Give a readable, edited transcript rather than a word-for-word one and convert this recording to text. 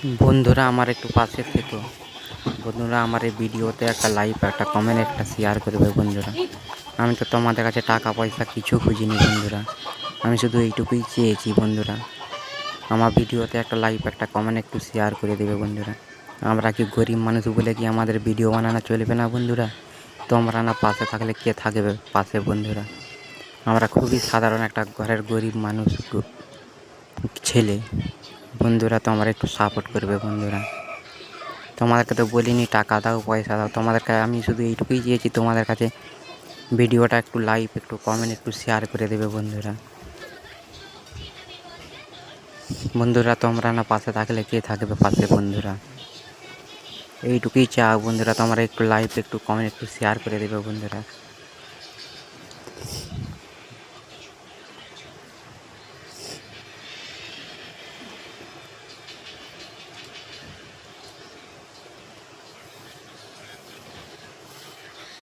বন্ধুরা আমার একটু পাশে থেকো। বন্ধুরা আমার এই ভিডিওতে একটা লাইক, একটা কমেন্ট, একটা শেয়ার করবে বন্ধুরা। আমি তো তোমাদের কাছে টাকা পয়সা কিছু খুঁজিনি বন্ধুরা, আমি শুধু এইটুকুই চেয়েছি বন্ধুরা। আমার ভিডিওতে একটা লাইক, একটা কমেন্ট, একটু শেয়ার করে দেবে বন্ধুরা। আমরা কি গরিব মানুষ বলে কি আমাদের ভিডিও বানানো চলবে না বন্ধুরা? তোমরা না পাশে থাকলে কে থাকবে পাশে বন্ধুরা? আমরা খুবই সাধারণ একটা ঘরের গরিব মানুষ ছেলে বন্ধুরা, তোমরা একটু সাপোর্ট করবে বন্ধুরা। তোমাদেরকে তো বলিনি টাকা দাও, পয়সা দাও, তোমাদেরকে আমি শুধু এইটুকুই চেয়েছি তোমাদের কাছে ভিডিওটা একটু লাইক, একটু কমেন্ট, একটু শেয়ার করে দেবে বন্ধুরা। বন্ধুরা তোমরা না পাশে থাকলে কে থাকবে পাশে বন্ধুরা? এইটুকুই চাও বন্ধুরা, তোমরা একটু লাইক, একটু কমেন্ট, একটু শেয়ার করে দেবে বন্ধুরা।